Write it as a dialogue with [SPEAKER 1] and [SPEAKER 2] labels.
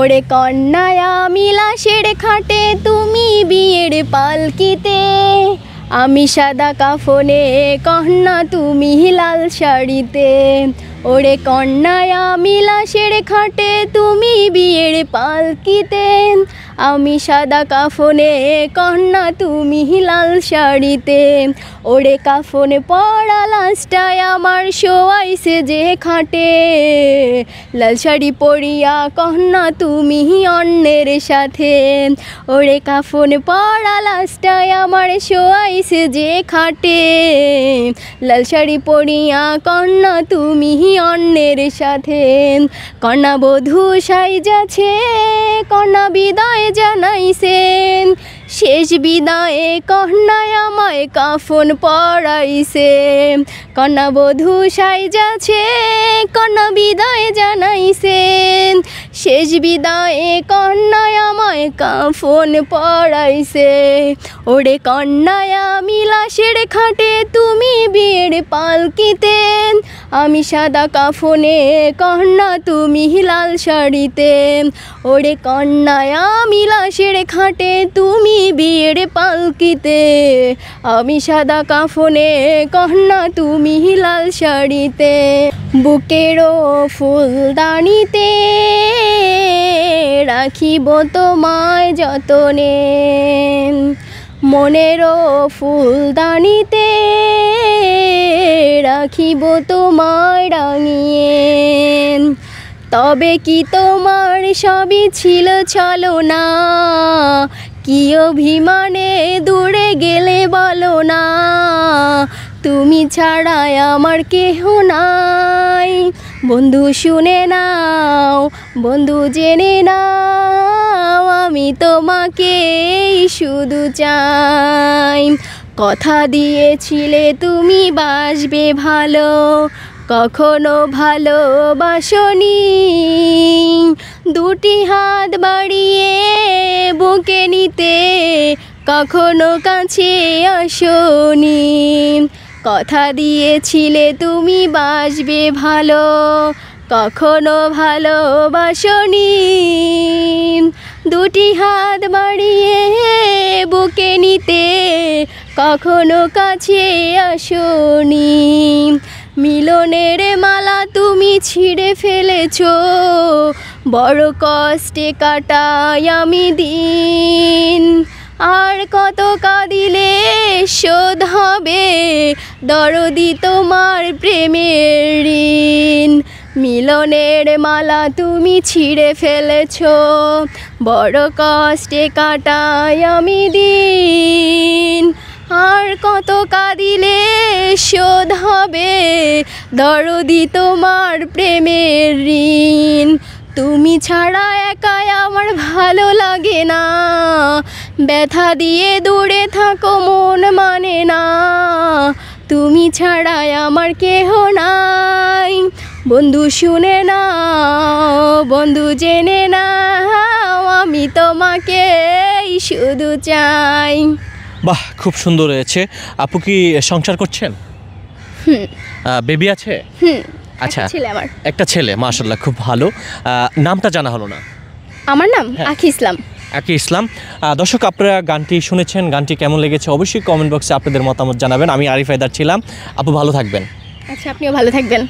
[SPEAKER 1] ওরে কন্যায় আমি লাশের খাটে, তুমি বিয়ের পালকিতে। আমি সাদা কাফনে, কন্যা তুমি লাল শাড়িতে। ওরে কন্যায় আমি লাশের খাটে, তুমি বিয়ের পালকিতে। আমি সাদা কাফনে, কন্যা তুমি লাল শাড়িতে। ওরে কাফনে পরা লাশটায় আমার শোয়াইছে যে খাটে। লাল শাড়ি পরিয়া কন্যা তুমি অন্যের সাথে। ওরে কাফনে পরা লাশটায় আমার শোয়াইছে যে খাটে। লাল শাড়ি পরিয়া কন্যা তুমি অন্যের সাথে। কন্যা বধূ সাইজাছে, কন্যা বিদায় জানাইছেন। শেষ বিদায়ে কন্যায় আমায় কাফন পরাইছে। কন্যা বধূ সাইজাছে, কন্যা বিদায় জানাইছেন। শেষ বিদায়ে কন্যায় আমায় কাফন পরাইছে। ওরে কন্যায় আমি লাশের খাটে, তুমি বিয়ের পালকিতে। আমি সাদা কাফনে, কন্যা তুমি লাল শাড়িতে। ওরে কন্যায় আমি লাশের খাটে, তুমি বিয়ের পালকিতে। আমি সাদা কাফনে, কন্যা তুমি লাল শাড়িতে। বুকেরও ফুলদানিতে রাখিব তোমায় যতনে। মনেরও ফুলদানিতে রাখিব তোমায় রাঙিয়ে। তবে কি তোমার সবই ছিল ছলনা? কি অভিমানে দূরে গেলে বলো না? তুমি ছাড়াই আমার কেহ নাই। বন্ধু শুনে নাও, বন্ধু জেনে নাও, আমি তোমাকে শুধু চাই। কথা দিয়েছিলে তুমি বাসবে ভালো, কখনো ভালোবাসনি। দুটি হাত বাড়িয়ে বুকে নিতে, কখনো কাছে আসনি। কথা দিয়েছিলে তুমি বাসবে ভালো, কখনো ভালোবাসনি। দুটি হাত বাড়িয়ে বুকে নিতে, কখনো কাছে আসনি। মিলনের মালা তুমি ছিঁড়ে ফেলেছো, বড় কষ্টে কাটাই আমি দিন। আর কত কাঁদিলে শোধ হবে দরদি তোমার প্রেমের ঋণ। মিলনের মালা তুমি ছিঁড়ে ফেলেছো, বড় কষ্টে কাটাই আমি দিন। আর কত কাঁদিলে শোধ হবে দরদি তোমার প্রেমের ঋণ। তুমি ছাড়া একাই আমার ভালো লাগে না, ব্যথা দিয়ে দূরে থাকো মন মানে না। তুমি ছাড়াই আমার কেহ নাই। বন্ধু শুনে নাও, বন্ধু জেনে নাও, আমি তোমাকে শুধু চাই।
[SPEAKER 2] বাহ, খুব সুন্দর হয়েছে। আপু কি সংসার করছেন? বেবি আছে? আচ্ছা, একটা ছেলে। মাশাআল্লাহ, খুব ভালো। নামটা জানা হলো না।
[SPEAKER 1] আমার নাম আঁখি ইসলাম।
[SPEAKER 2] আঁখি ইসলাম। দর্শক, আপনারা গানটি শুনেছেন, গানটি কেমন লেগেছে অবশ্যই কমেন্ট বক্সে আপনাদের মতামত জানাবেন। আমি আরিফ হায়দার ছিলাম। আপু ভালো থাকবেন।
[SPEAKER 1] আচ্ছা, আপনিও ভালো থাকবেন।